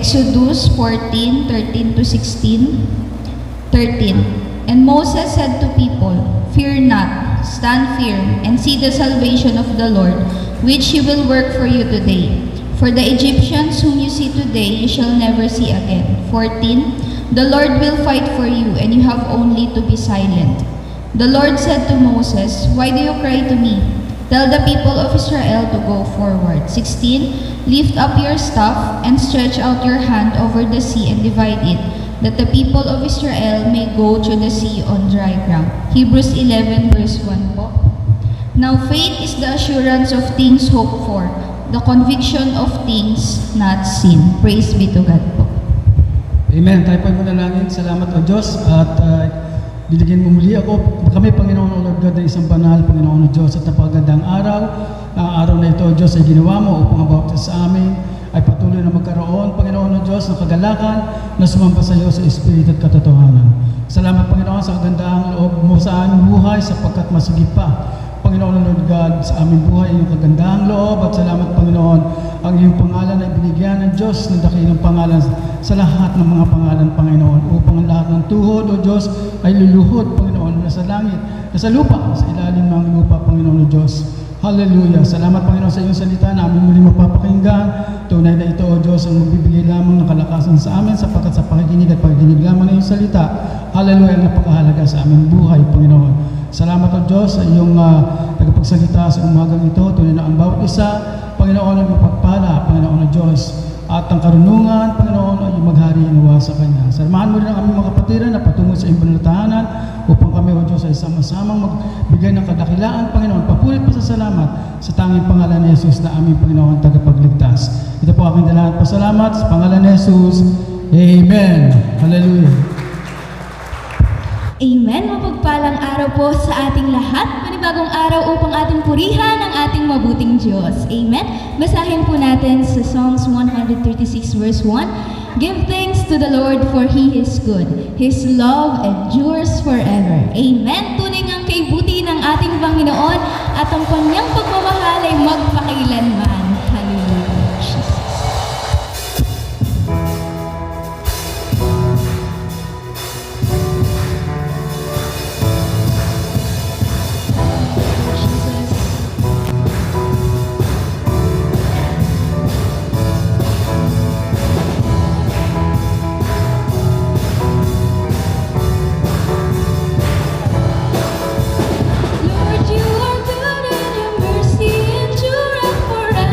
Exodus 14:13 to 16. 13. And Moses said to people, "Fear not, stand firm, and see the salvation of the Lord, which he will work for you today. For the Egyptians whom you see today, you shall never see again." 14. The Lord will fight for you, and you have only to be silent. The Lord said to Moses, "Why do you cry to me? Tell the people of Israel to go forward." 16. Lift up your staff and stretch out your hand over the sea and divide it, that the people of Israel may go through the sea on dry ground. Hebrews 11 verse 1 po. Now faith is the assurance of things hoped for, the conviction of things not seen. Praise be to God po. Amen. Tayo po ay manalangin. Salamat o Diyos at binigyan mo muli kami, Panginoon o Lord God, ng isang banal, Panginoon o Diyos, at napagandang araw. Ang araw na ito, Diyos, ay ginawa mo upang about sa amin ay patuloy na magkaroon, Panginoon o Diyos, ng kagalakan na sumamba sa iyo sa Espiritu at katotohanan. Salamat, Panginoon, sa kagandahang loob mo sa aming buhay sapagkat masigit pa, Panginoon o Lord God, sa aming buhay yung kagandahang loob. At salamat, Panginoon, ang iyong pangalan ay binigyan ng Diyos ng dakilang pangalan sa lahat ng mga pangalan, Panginoon, upang ang lahat ng tuhod o Diyos ay luluhod, Panginoon, na sa langit, na sa lupa, sa ilalim ng lupa, Panginoon o Diyos. Hallelujah. Salamat, Panginoon, sa iyong salita na aming muli mapapakinggan. Tunay na ito, O Diyos, ang magbibigay lamang ng kalakasan sa amin sapagkat sa pakikinig at pakikinig lamang ng iyong salita. Hallelujah, ang napakahalaga sa aming buhay, Panginoon. Salamat, O Diyos, sa iyong tagapagsalita sa umagang ito. Tunay na ang bawat isa, Panginoon, ang mapagpala, Panginoon o Diyos. At ang karunungan, Panginoon, ay maghari nawa sa Kanya. Samahan mo rin ang aming mga kapatiran na patungo sa iyong panalitahanan upang kami, O Diyos, ay sama-samang magbigay ng kadakilaan, Panginoon. Papulit pa sa salamat sa tanging pangalan ni Jesus na aming Panginoon tagapagligtas. Ito po aking dalahan pasalamat sa pangalan ni Jesus. Amen. Hallelujah. Amen. Mapagpalang araw po sa ating lahat. Panibagong araw upang ating purihan ang ating mabuting Diyos. Amen. Basahin po natin sa Psalms 136 verse 1. Give thanks to the Lord for He is good. His love endures forever. Amen. Tunay ang kaibuti ng ating Panginoon at ang kanyang pagmamahal ay magpakailanman. Hallelujah. Jesus. Lord, you are good and your mercy endureth forever.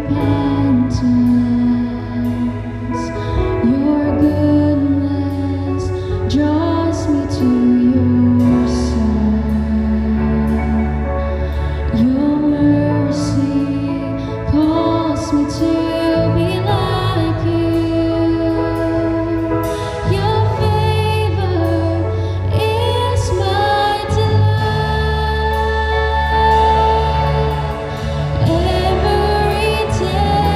repentance. Your goodness draws me to your side. Your mercy calls me to be like you. Your favor is my delight. Every day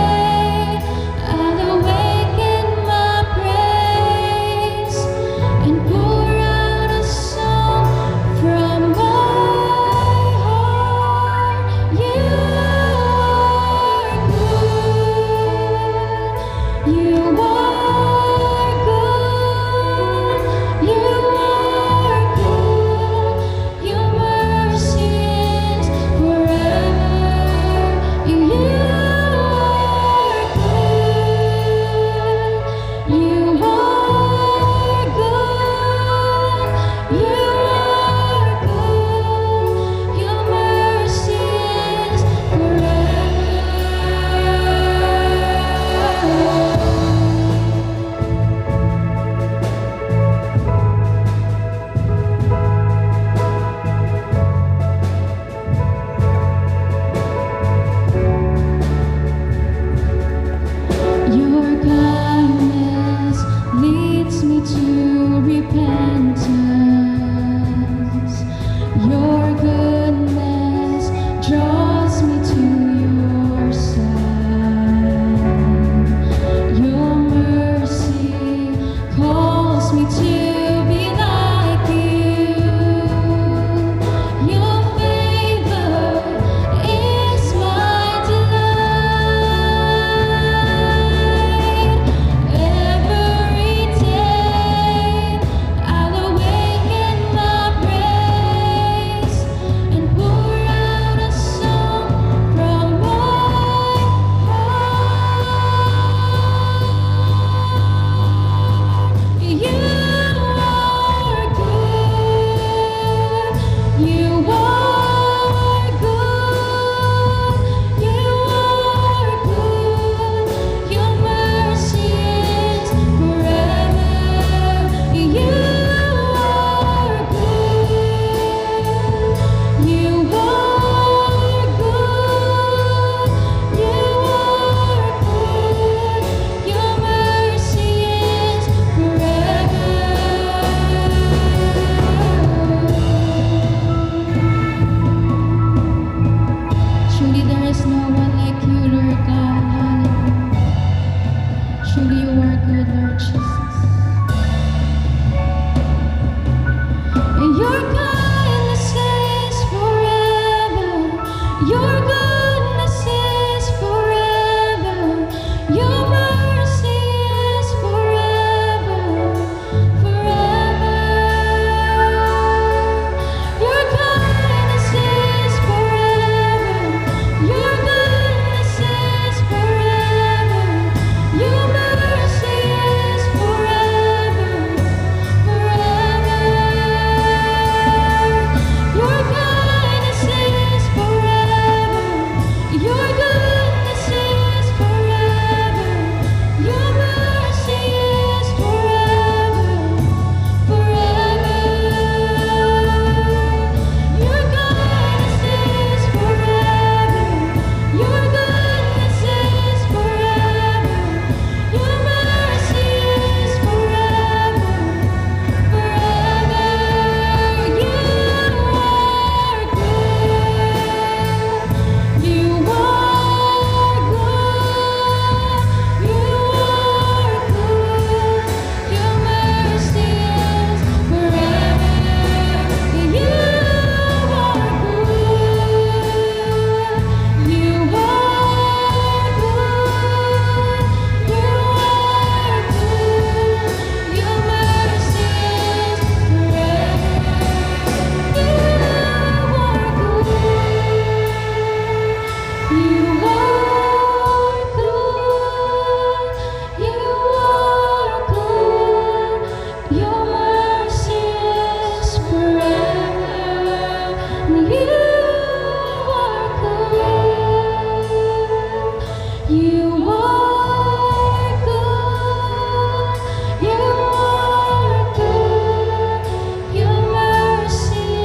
You are good, you are good, your mercy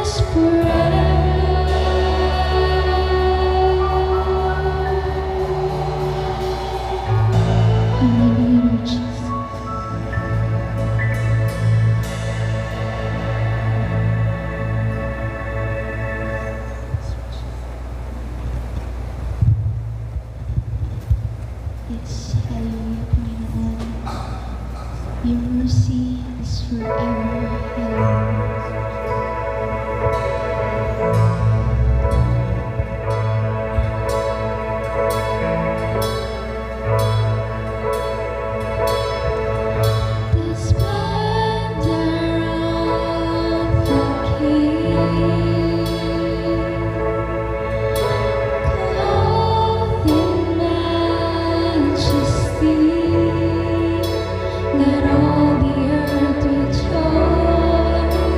is forever. Hallelujah, Jesus. Yes, hallelujah, Panginoon. Your mercy is forever. Hallelujah. The splendor of the King, clothed in majesty, let all the earth rejoice.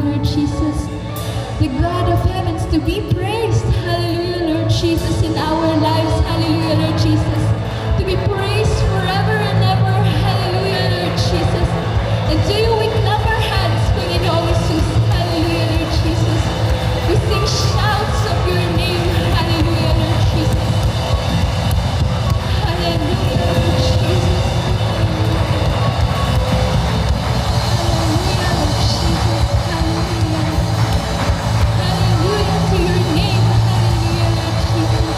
Lord Jesus. The God of heavens to be praised. Hallelujah, Lord Jesus, in our lives. Hallelujah, Lord Jesus. To be praised forever and ever. Hallelujah, Lord Jesus. And to you we clap our hands, Panginoong Jesus. Hallelujah, Lord Jesus. We sing shouts of your name. Hallelujah, Lord Jesus. Hallelujah, Lord Jesus. Hallelujah, Lord Jesus. Hallelujah. Hallelujah to your name. Hallelujah, Lord Jesus.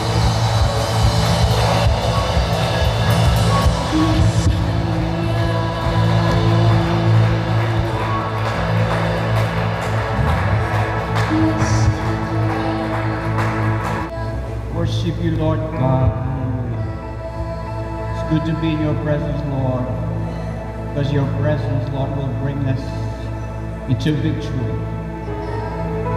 Yes, hallelujah. Yes. Worship you, Lord God. It's good to be in your presence, Lord, because your presence, Lord, will bring us into victory.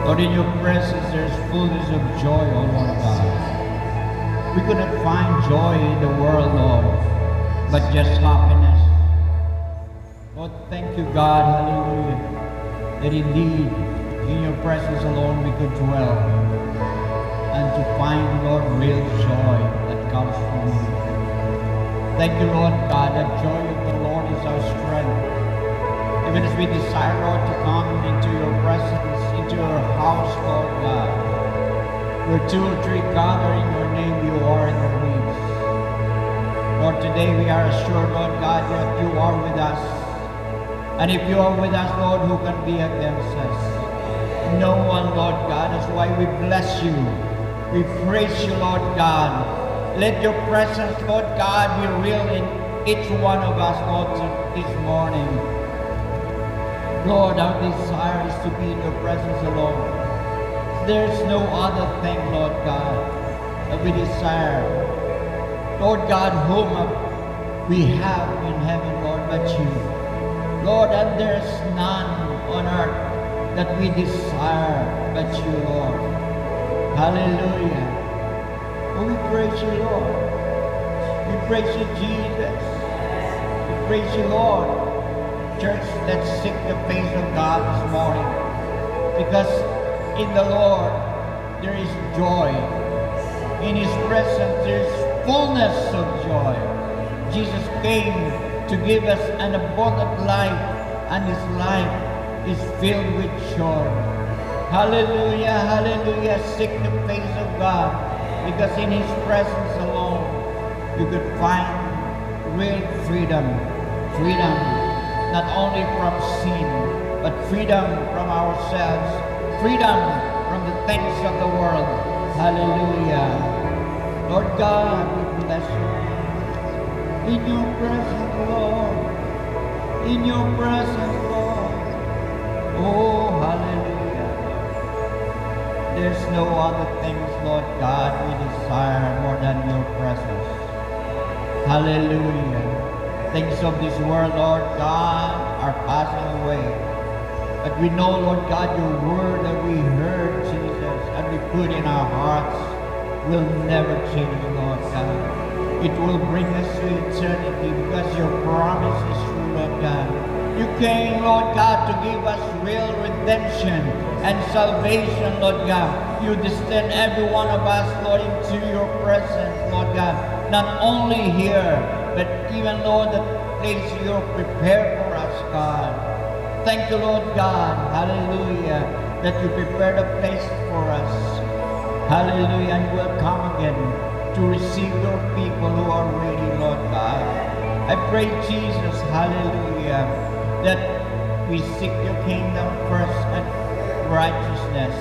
Lord, in your presence there's fullness of joy, oh Lord God. We could not find joy in the world, Lord, but just happiness. Lord, thank you, God, hallelujah, that indeed in your presence alone we could dwell and to find, Lord, real joy that comes from you. Thank you, Lord God, that joy of the Lord is our strength. Even as we desire, Lord, to come into your presence, into your house, Lord God, where two or three gather in your name, you are in the midst. Lord, today we are assured, Lord God, that you are with us. And if you are with us, Lord, who can be against us? No one, Lord God. That's why we bless you. We praise you, Lord God. Let your presence, Lord God, be real in each one of us, Lord, this morning. Lord, our desire is to be in your presence alone. There's no other thing, Lord God, that we desire. Lord God, whom we have in heaven, Lord, but you. Lord, and there's none on earth that we desire but you, Lord. Hallelujah. Oh, we praise you, Lord. We praise you, Jesus. We praise you, Lord. Church, let's seek the face of God this morning, because in the Lord there is joy. In His presence there is fullness of joy. Jesus came to give us an abundant life, and His life is filled with joy. Hallelujah, hallelujah. Seek the face of God, because in His presence alone you could find real freedom. Freedom not only from sin, but freedom from ourselves, freedom from the things of the world. Hallelujah. Lord God, we bless you. In your presence, Lord. In your presence, Lord. Oh, hallelujah. There's no other things, Lord God, we desire more than your presence. Hallelujah. Things of this world, Lord God, are passing away. But we know, Lord God, your word that we heard, Jesus, and we put in our hearts will never change, Lord God. It will bring us to eternity, because your promise is true, Lord God. You came, Lord God, to give us real redemption and salvation, Lord God. You descend every one of us, Lord, into your presence, Lord God. Not only here, but even, Lord, the place you prepared for us, God. Thank you, Lord God, hallelujah, that you prepared a place for us. Hallelujah, and will come again to receive your people who are ready, Lord God. I pray, Jesus, hallelujah, that we seek your kingdom first and righteousness,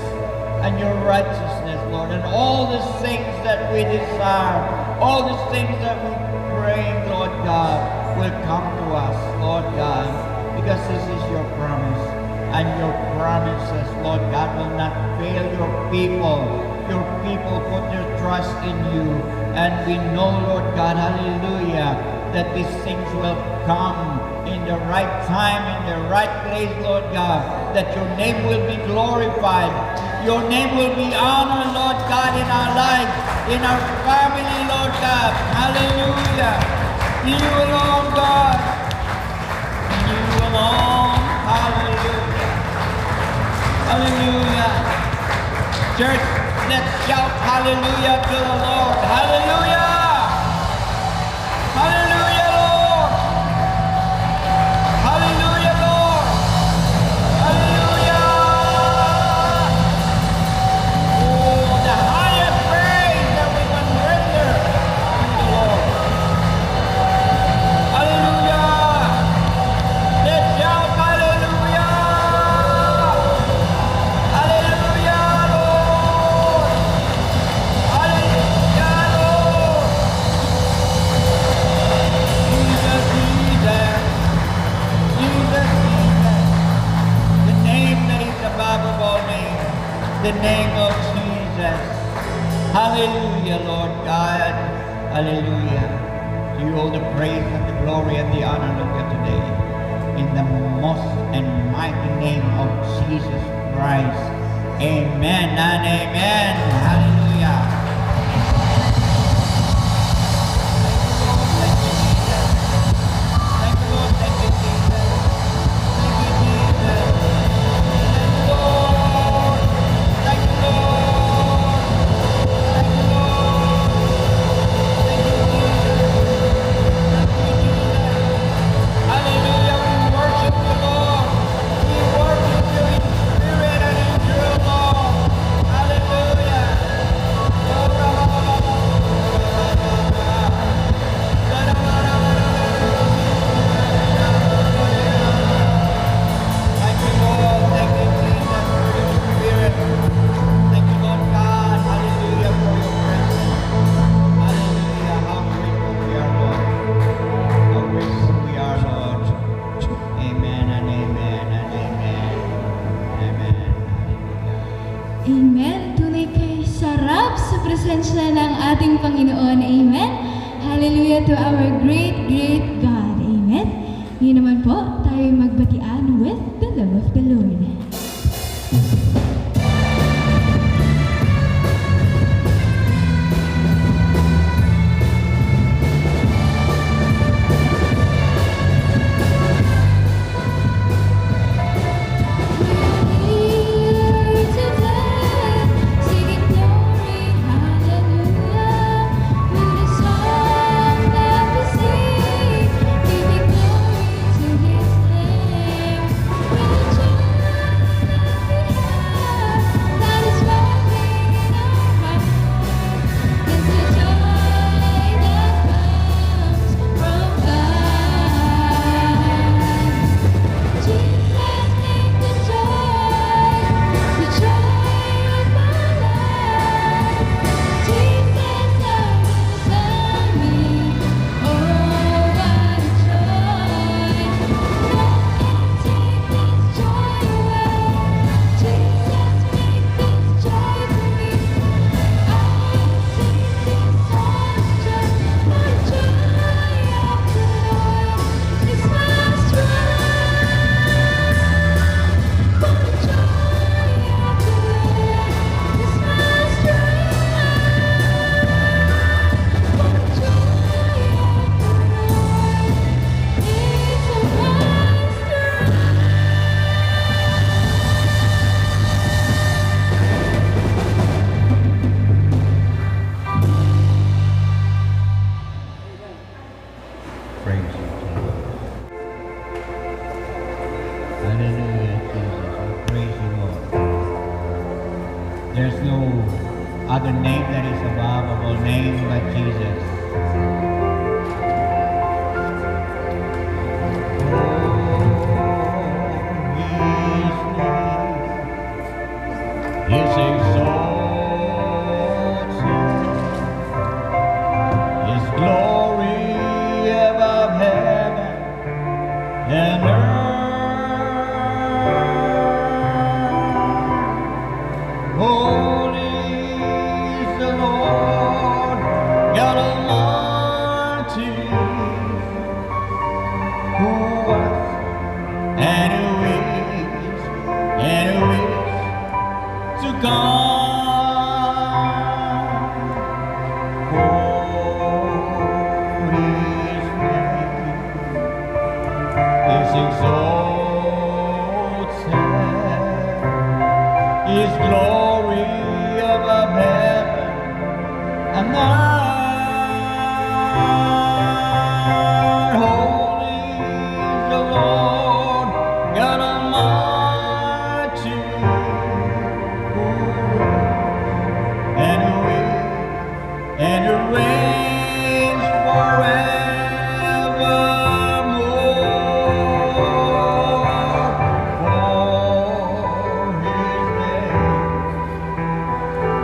and your righteousness, Lord, and all the things that we desire, all the things that we praying, Lord God, will come to us, Lord God, because this is your promise, and your promises, Lord God, will not fail your people. Your people put their trust in you, and we know, Lord God, hallelujah, that these things will come in the right time, in the right place, Lord God, that your name will be glorified, your name will be honored, Lord God, in our life, in our family, Lord God. Hallelujah. You alone, God. You alone. Hallelujah. Church, let's shout hallelujah to the Lord. Hallelujah! Hallelujah, Lord! Hallelujah, Lord! Hallelujah! Oh, the highest praise that we can render to the Lord. Hallelujah! Let's shout hallelujah! Hallelujah, Lord! Hallelujah, Lord! Jesus, Jesus, Jesus, Jesus. The name that is above all names, the name of Jesus. Hallelujah, Lord God. Hallelujah. To you all the praise and the glory and the honor, Lord God, today. In the most and mighty name of Jesus Christ. Amen and amen. Hallelujah. Thank you, Jesus. Thank you, Lord. Thank you, Jesus. Thank you, Jesus. Thank you, Lord. Thank you, Lord. Thank you, Lord. Thank you, Jesus. Thank you, Jesus. Hallelujah. We worship you, Lord. We worship you in spirit and in truth, Lord. Hallelujah. Thank you, Lord. Thank you, Jesus, for your spirit. Thank you, Lord God. Hallelujah, for your presence. Hallelujah. How grateful we are, Lord. How grateful we are, Lord. Amen and amen and amen. Amen. Hallelujah. Amen. Tunay kay sarap sa presensya ng ating Panginoon. Amen. Hallelujah to our great, great God. Amen. Ngayon naman po, tayo magbatian with the love of the Lord. Praise you, Jesus. Hallelujah, Jesus. We praise you, Lord. There's no other name that is above all names but Jesus. His name is exalted. His glory above heaven and earth. Holy is the Lord God Almighty, who was and who is to come. Exalted, His glory Holy is the Lord God Almighty, and who reigns forevermore. For His name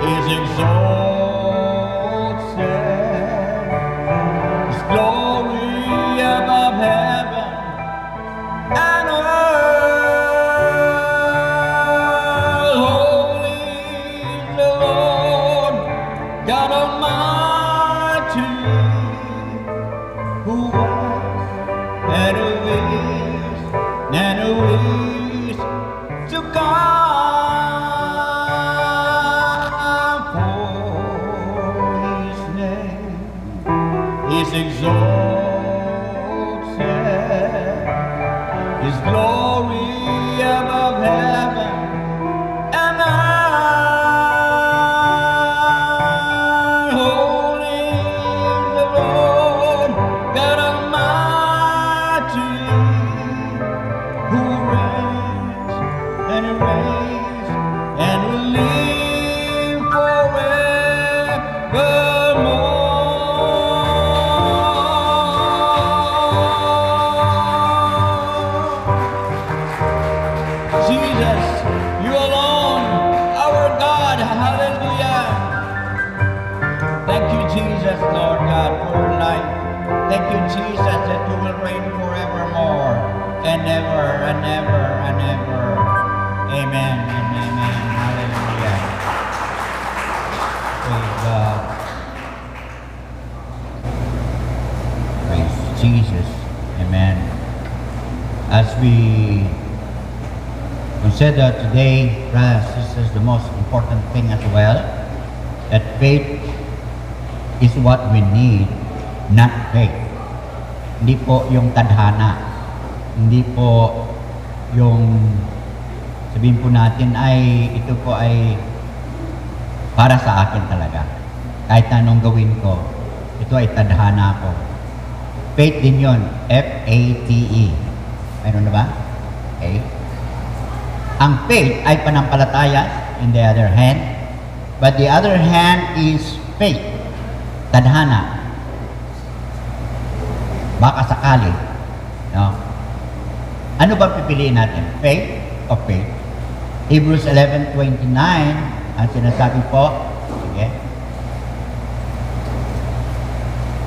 is exalted, His glory above heaven and earth. Holy is the Lord God Almighty, who was and who is to come. For His name is exalted, His glory above heaven and earth. Holy is the Lord God Almighty, who reigns and reigns and will live forevermore. Jesus, you alone, our God, hallelujah. Thank you, Jesus, Lord God, for your life. Thank you, Jesus, that you will reign forevermore and ever and ever and ever. Amen and amen. Hallelujah. Praise God. Praise Jesus. Amen. As we consider today, brothers and sisters, the most important thing as well, that faith is what we need, not faith. Hindi po yung tadhana. Hindi po yung sabihin po natin ay ito po ay para sa akin talaga. Kahit anong gawin ko, ito ay tadhana ko. Faith din yun. F-A-T-E. Mayroon na ba? Okay. Ang faith ay panampalataya in the other hand, but the other hand is faith. Tadhana. Baka sakali. No? Ano ba pipiliin natin? Faith o faith? Hebrews 11:29 ang sinasabi po. Sige.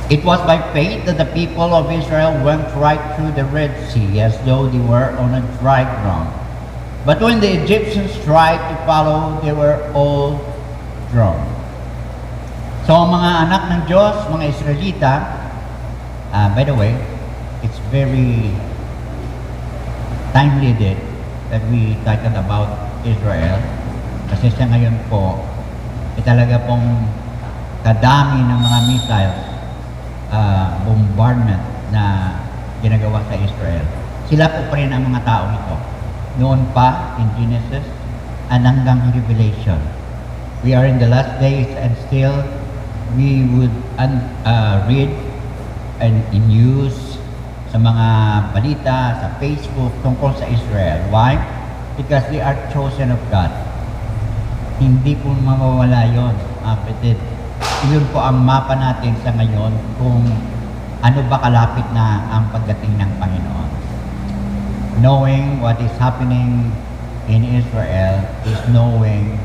It was by faith that the people of Israel went right through the Red Sea as though they were on a dry ground. But when the Egyptians tried to follow, they were all drowned. So ang mga anak ng Diyos, mga Israelita, by the way, it's very timely that we talked about Israel. Kasi sa ngayon po, talaga pong kadami ng mga missiles, bombardment na ginagawa sa Israel. Sila po pa rin ang mga tao ito. Noon pa, in Genesis, hanggang Revelation. We are in the last days and still we would read and in news sa mga balita, sa Facebook tungkol sa Israel. Why? Because they are chosen of God. Hindi po mawawala yun, kapatid. Iyon po ang mapa natin sa ngayon kung ano ba kalapit na ang pagdating ng Panginoon. Knowing what is happening in Israel is knowing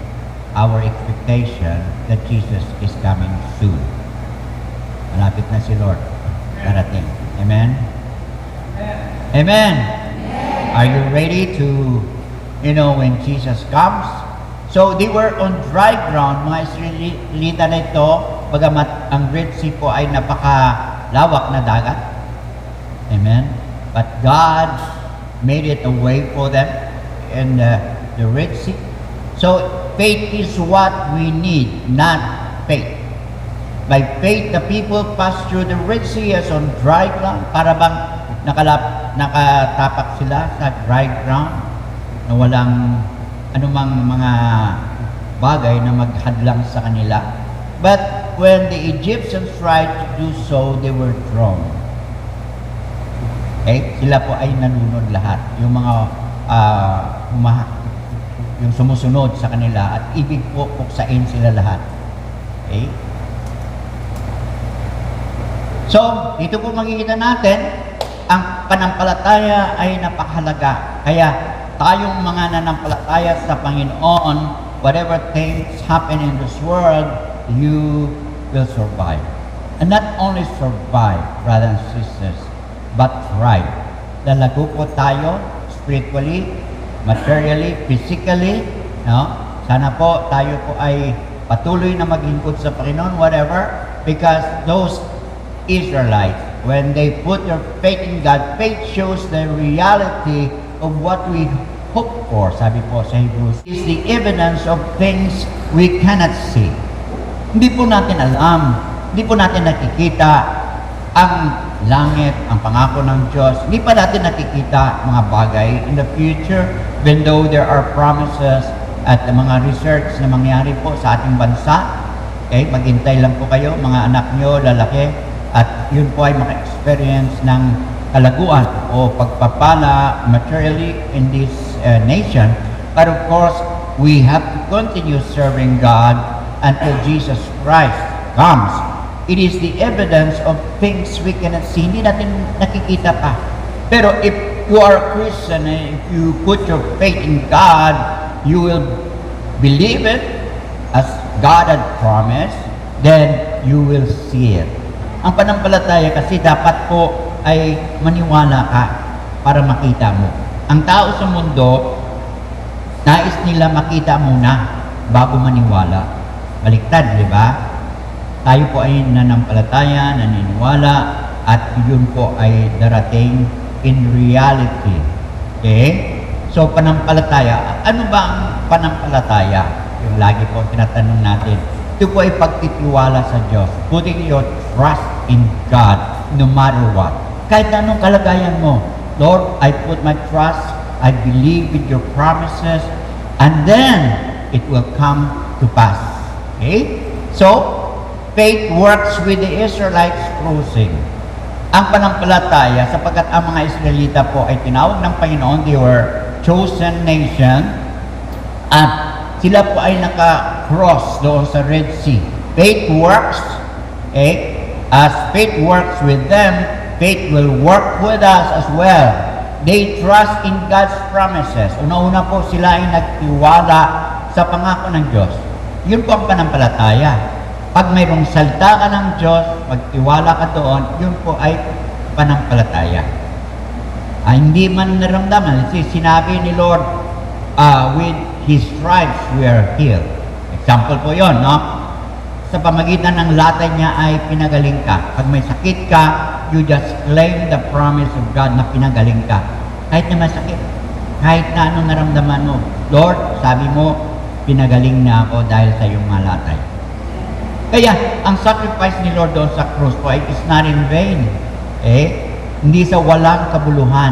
our expectation that Jesus is coming soon. Malapit na si Lord. Darating. Amen? Amen? Are you ready to, when Jesus comes? So, they were on dry ground, mga Israelita na ito, bagamat ang Red Sea po ay napakalawak na dagat. Amen? But God made it a way for them in the Red Sea. So, faith is what we need, not faith. By faith, the people passed through the Red Sea as on dry ground. Para bang nakatapak sila sa dry ground na walang anumang mga bagay na maghadlang sa kanila. But when the Egyptians tried to do so, they were thrown. Okay? Sila po ay nalunod lahat. Yung mga yung sumusunod sa kanila at ibig po puksain sila lahat. Okay? So, dito po makikita natin, ang panampalataya ay napakahalaga. Kaya, tayong mga nanampalataya sa Panginoon, whatever things happen in this world, you will survive. And not only survive, brothers and sisters, but thrive. Lalago po tayo spiritually, materially, physically, no? Sana po tayo po ay patuloy na maglingkod sa Panginoon, whatever, because those Israelites, when they put their faith in God, faith shows the reality of what we hope for, sabi po sa Hebrews, is the evidence of things we cannot see. Hindi po natin alam, hindi po natin nakikita ang langit, ang pangako ng Diyos. Hindi pa natin nakikita mga bagay in the future, even though there are promises at mga research na mangyari po sa ating bansa. Okay, maghintay lang po kayo, mga anak nyo, lalaki, at yun po ay maka-experience ng kalaguan o pagpapala materially in this nation. But of course, we have to continue serving God until Jesus Christ comes. It is the evidence of things we cannot see. Hindi natin nakikita pa. Pero if you are a Christian and if you put your faith in God, you will believe it as God had promised, then you will see it. Ang panampalataya kasi dapat po ay maniwala ka para makita mo. Ang tao sa mundo, nais nila makita muna bago maniwala. Baliktad, di ba? Tayo po ay nanampalataya, naniniwala, at yun po ay darating in reality. Okay? So, panampalataya. Ano ba ang panampalataya? Yung lagi po tinatanong natin. Ito po ay pagtitiwala sa Diyos. Putting your trust in God no matter what. Kahit anong kalagayan mo. Lord, I put my trust, I believe with your promises, and then it will come to pass. Okay? So, faith works with the Israelites crossing. Ang panampalataya, sapagkat ang mga Israelita po ay tinawag ng Panginoon, they were chosen nation, at sila po ay naka-cross doon sa Red Sea. Faith works, as faith works with them, faith will work with us as well. They trust in God's promises. Una-una po sila ay nagtiwala sa pangako ng Diyos. Yun po ang panampalataya. Pag mayroong salita ka ng Diyos, magtiwala ka doon, yun po ay panampalataya. Hindi man naramdaman. Sinabi ni Lord, with His stripes we are healed. Example po yun, no? Sa pamagitan ng latay niya ay pinagaling ka. Pag may sakit ka, you just claim the promise of God na pinagaling ka. Kahit na masakit, kahit na anong naramdaman mo, Lord, sabi mo, pinagaling na ako dahil sa iyong malatay. Kaya, ang sacrifice ni Lord doon sa cross po ay is not in vain. Hindi sa walang kabuluhan.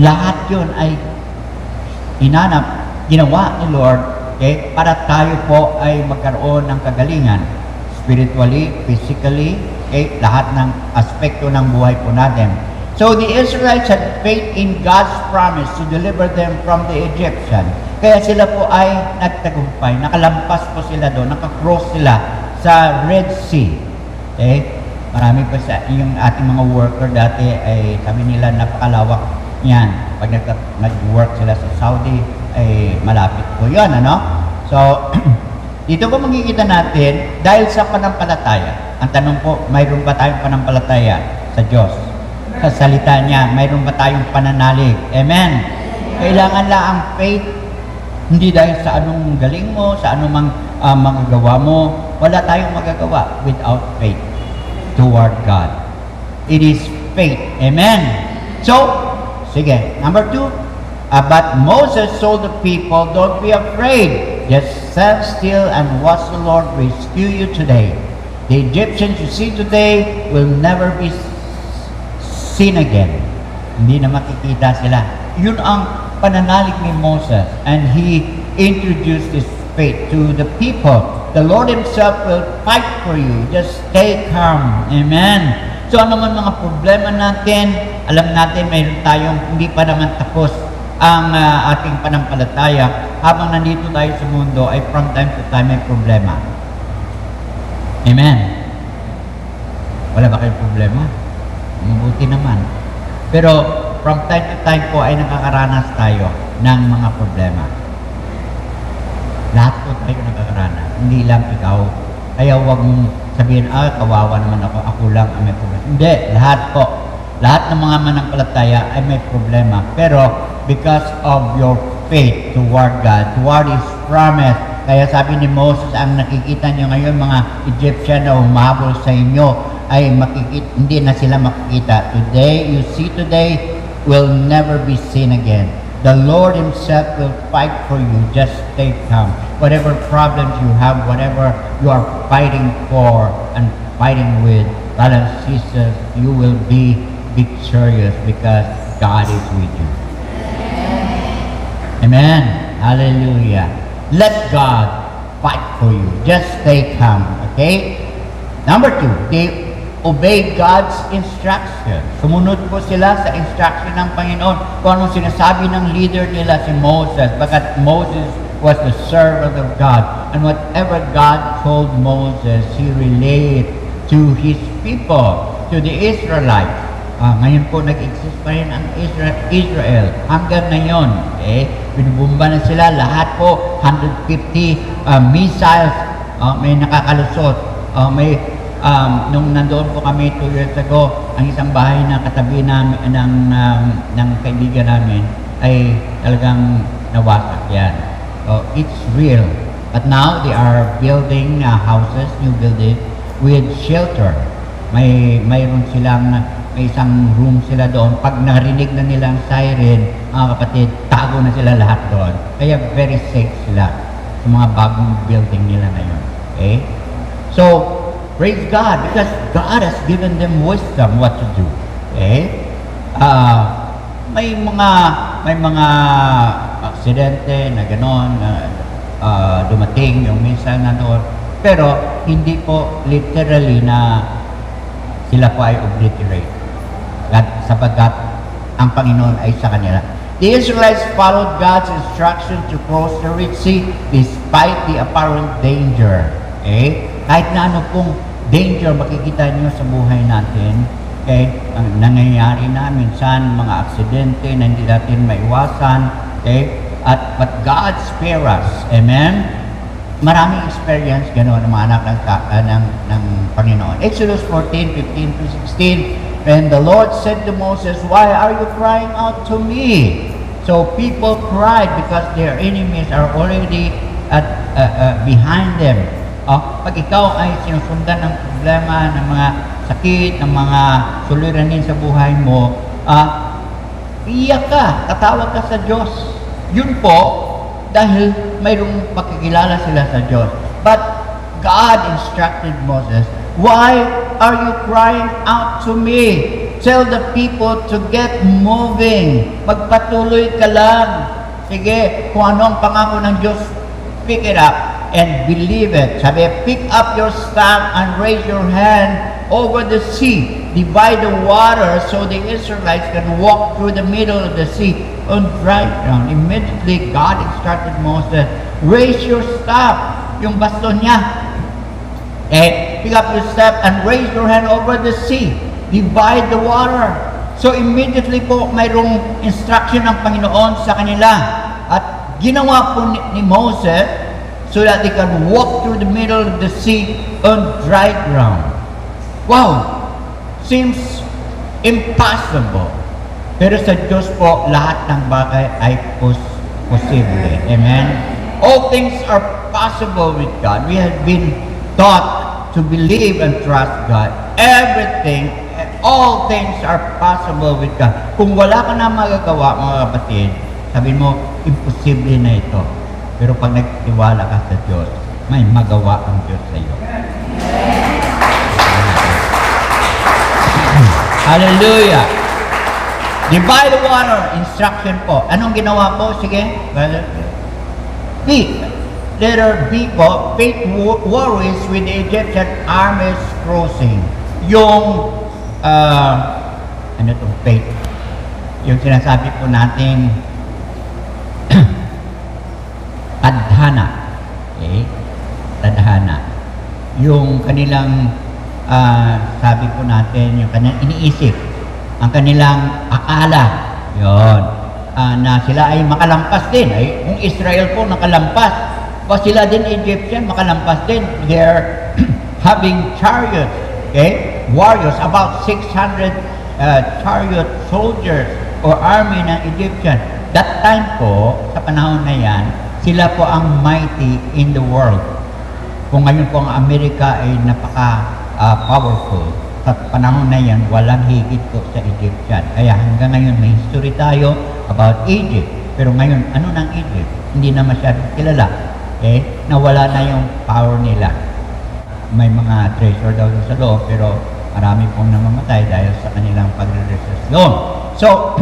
Lahat yun ay ginawa ni Lord, para tayo po ay magkaroon ng kagalingan. Spiritually, physically, lahat ng aspekto ng buhay po natin. So, the Israelites had faith in God's promise to deliver them from the Egyptian. Kaya sila po ay nagtagumpay. Nakalampas po sila doon, nakakross sila sa Red Sea. Marami pa sa yung ating mga worker dati ay sabi nila napakalawak yan. Pag nag-work sila sa Saudi, ay malapit po yun, ano? So, dito po makikita natin, dahil sa panampalataya, ang tanong po, mayroon ba tayong panampalataya sa Diyos? Sa salita niya, mayroon ba tayong pananalig? Amen? Kailangan lang ang faith, hindi dahil sa anong galing mo, sa anong magagawa mo, wala tayong magagawa without faith toward God. It is faith. Amen? So, sige, number 2, but Moses told the people, don't be afraid. Just stand still and watch the Lord rescue you today. The Egyptians you see today will never be seen again. Hindi na makikita sila. Yun ang pananalig ni Moses. And he introduced this faith to the people. The Lord Himself will fight for you. Just stay calm. Amen. So ano man mga problema natin, alam natin mayroon tayong hindi pa naman tapos ang ating panampalataya. Habang nandito tayo sa mundo ay from time to time may problema. Amen. Wala ba kayong problema? Mabuti naman. Pero from time to time po ay nakakaranas tayo ng mga problema. Lahat po tayo nakakaranas. Hindi lang ikaw. Kaya huwag mong sabihin, kawawa naman ako lang ang may problema. Hindi, lahat po. Lahat ng mga manampalataya ay may problema. Pero because of your faith toward God, toward His promise, kaya sabi ni Moses, ang nakikita niyo ngayon mga Egyptian na humahabol sa inyo, ay hindi na sila makikita. Today, you see today, will never be seen again. The Lord Himself will fight for you. Just stay calm. Whatever problems you have, whatever you are fighting for and fighting with, brothers and sisters, you will be victorious because God is with you. Amen. Hallelujah. Let God fight for you. Just stay calm. Okay? Number 2, they obey God's instruction. Sumunod po sila sa instruction ng Panginoon kung anong sinasabi ng leader nila si Moses. Bakit Moses was the servant of God. And whatever God told Moses, he relayed to his people, to the Israelites. Ngayon po nag-exist pa rin ang Israel. Hanggang ngayon, binubumba na sila. Lahat po, 150 missiles, may nakakalusot. Nung nandoon po kami 2 years ago, ang isang bahay na katabi namin ng kaibigan namin ay talagang nawasak yan. It's real. But now they are building houses, new building with shelter. Mayroon silang may isang room sila doon. Pag narinig na nilang siren, mga kapatid, tago na sila lahat doon. Kaya very safe sila sa mga bagong building nila ngayon. Okay? So, praise God because God has given them wisdom what to do. Okay? May mga aksidente na gano'n, dumating yung minsan na doon. Pero hindi po literally na sila po ay obliterate. Sapagkat ang Panginoon ay sa kanila. The Israelites followed God's instruction to cross the Red Sea despite the apparent danger. Okay? Kahit na ano pong danger makikita niyo sa buhay natin, okay? Ang nangyayari na minsan mga aksidente na hindi natin maiwasan, okay? But God spare us. Amen? Maraming experience gano'n ng mga anak ng Panginoon. Exodus 14:15-16, and the Lord said to Moses, "Why are you crying out to me?" So people cried because their enemies are already behind them. Pag ikaw ay sinusundan ng problema, ng mga sakit, ng mga suliranin sa buhay mo, iyak ka, tatawag ka sa Diyos. Yun po, dahil mayroong pakikilala sila sa Diyos. But God instructed Moses, "Why are you crying out to me? Tell the people to get moving. Magpatuloy ka lang. Sige, kung ano ang pangako ng Diyos, pick it up and believe it." Sabi, pick up your staff and raise your hand over the sea. Divide the water so the Israelites can walk through the middle of the sea on dry ground. Immediately, God instructed Moses, raise your staff, yung baston niya. Pick up your staff and raise your hand over the sea. Divide the water. So immediately po, mayroong instruction ng Panginoon sa kanila. At ginawa po ni Moses so that they can walk through the middle of the sea on dry ground. Wow! Seems impossible. Pero sa Diyos po, lahat ng bagay ay posible. Amen? All things are possible with God. We have been taught to believe and trust God. Everything, all things are possible with God. Kung wala ka na magagawa, mga kapatid, sabihin mo, imposible na ito. Pero pag nagtiwala ka sa Diyos, may magawa ang Diyos sa iyo. Hallelujah! Divide the water, instruction po. Anong ginawa po? Sige, brother. letter B po, faith worries with the Egyptian armies crossing. Yung, ano itong faith? Yung sinasabi po natin, tadhana. Okay? Tadhana. Yung kanilang, sabi po natin, yung kanilang iniisip, ang kanilang akala, yon, na sila ay makalampas din. Ay, kung Israel po nakalampas, o sila din Egyptian makalampas din. They're having chariots, okay? Warriors, about 600 chariot soldiers or army ng Egyptian. That time po, sa panahon na yan, sila po ang mighty in the world. Kung ngayon po ang Amerika ay napaka-powerful, sa panahon na yan, walang higit po sa Egyptian. Kaya hanggang ngayon may history tayo about Egypt. Pero ngayon, ano ng Egypt? Hindi na masyadong kilala. Okay? Nawala na yung power nila. May mga treasure daw sa loob, pero marami pong namamatay dahil sa kanilang pagre-resist doon. So,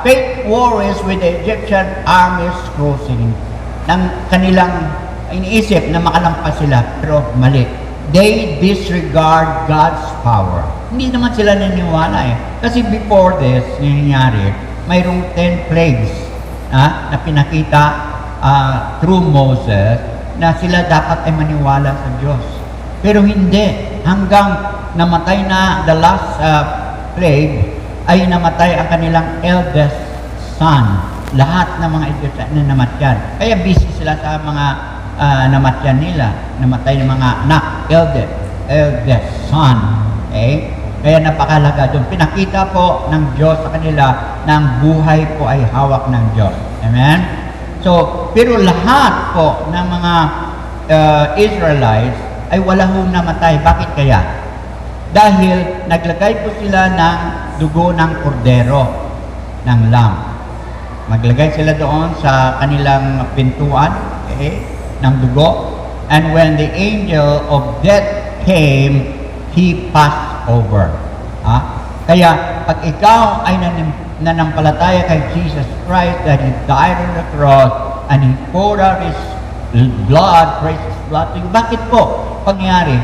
faith worries with the Egyptian armies crossing. Ng kanilang iniisip na makalampas sila, pero mali. They disregard God's power. Hindi naman sila naniniwala eh. Kasi before this, nangyayari, mayroong 10 plagues na pinakita through Moses na sila dapat ay maniwala sa Diyos. Pero hindi. Hanggang namatay na the last plague, ay namatay ang kanilang eldest son. Lahat ng mga Egyptian na namatyan. Kaya busy sila sa mga namatyan nila. Namatay ng mga anak, eldest son. Okay? Kaya napakalaga doon. Pinakita po ng Diyos sa kanila na ang buhay po ay hawak ng Diyos. Amen? So, pero lahat po ng mga Israelites ay wala hong namatay. Bakit kaya? Dahil naglagay po sila ng dugo ng kordero, ng lamb. Maglagay sila doon sa kanilang pintuan, okay, ng dugo. And when the angel of death came, he passed over. Kaya pag ikaw ay nanampalataya kay Jesus Christ, that He died on the cross and He poured out His blood, precious blood to you. Bakit po pangyari?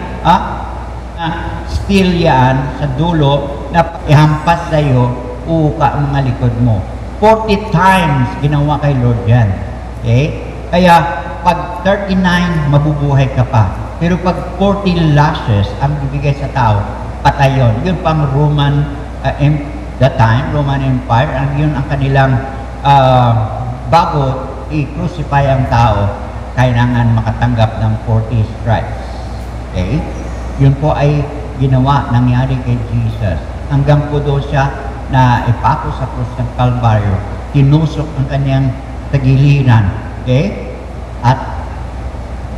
Still yan sa dulo na ihampas sa iyo, uuka ang mga likod mo. 40 times ginawa kay Lord yan. Okay? Kaya pag 39, mabubuhay ka pa. Pero pag 40 lashes ang bibigay sa tao, patay yun. Yun pang Roman, Roman Empire, yun ang kanilang bago i-crucify ang tao, kailangan makatanggap ng 40 stripes. Okay? Yun po ay ginawa, nangyari kay Jesus. Hanggang po doon siya na ipako sa krus ng Kalbaryo, tinusok ang kanyang tagiliran. Okay? At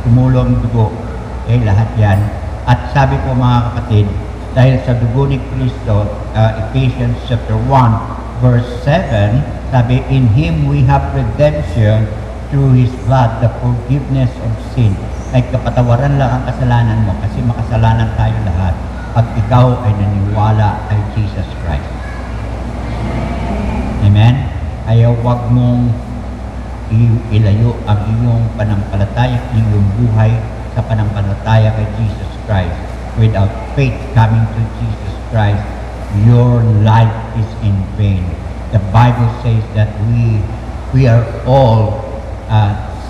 tumulong dugo. Okay? Lahat yan. At sabi po mga kapatid, dahil sa dugo ni Kristo, Ephesians chapter 1, verse 7, sabi, in Him we have redemption through His blood, the forgiveness of sin. Ay kapatawaran lang ang kasalanan mo kasi makasalanan tayo lahat pag ikaw ay naniwala kay Jesus Christ. Amen? Kaya huwag mong ilayo ang iyong panampalataya, iyong buhay sa panampalataya kay Jesus Christ. Without faith coming to Jesus Christ, your life is in vain. The Bible says that we are all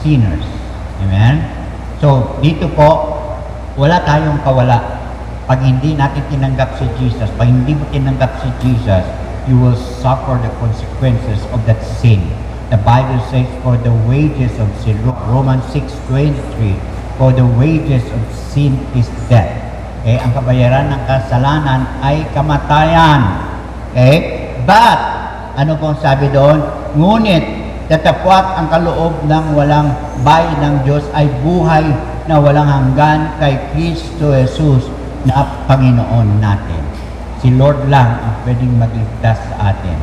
sinners. Amen? So, dito po, wala tayong kawala. Pag hindi natin tinanggap si Jesus, pag hindi mo tinanggap si Jesus, you will suffer the consequences of that sin. The Bible says, for the wages of sin, Romans 6:23, for the wages of sin is death. Okay? Ang kabayaran ng kasalanan ay kamatayan. Okay? But, ano pong sabi doon? Ngunit, tatapwat ang kaloob ng walang bayan ng Diyos ay buhay na walang hanggan kay Kristo Jesus na Panginoon natin. Si Lord lang ang pwedeng magligtas sa atin.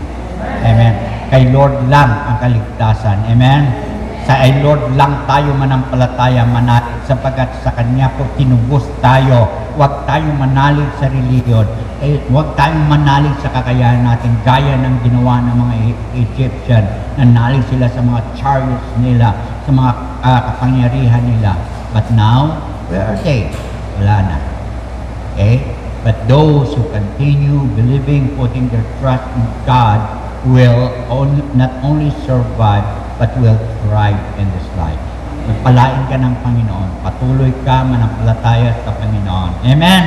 Amen. Kay Lord lang ang kaligtasan. Amen. Sa ay Lord lang tayo manampalataya, manalig, sapagkat sa Kanya po tinubos tayo. Huwag tayo manalig sa reliyon. huwag tayong manalig sa kakayahan natin gaya ng ginawa ng mga Egyptian. Nanalig sila sa mga chariots nila, sa mga kapangyarihan nila. But now, where are they? Wala na. Okay? But those who continue believing, putting their trust in God, will not only survive, but will thrive in this life. Magpalain ka ng Panginoon. Patuloy ka manampalataya sa Panginoon. Amen!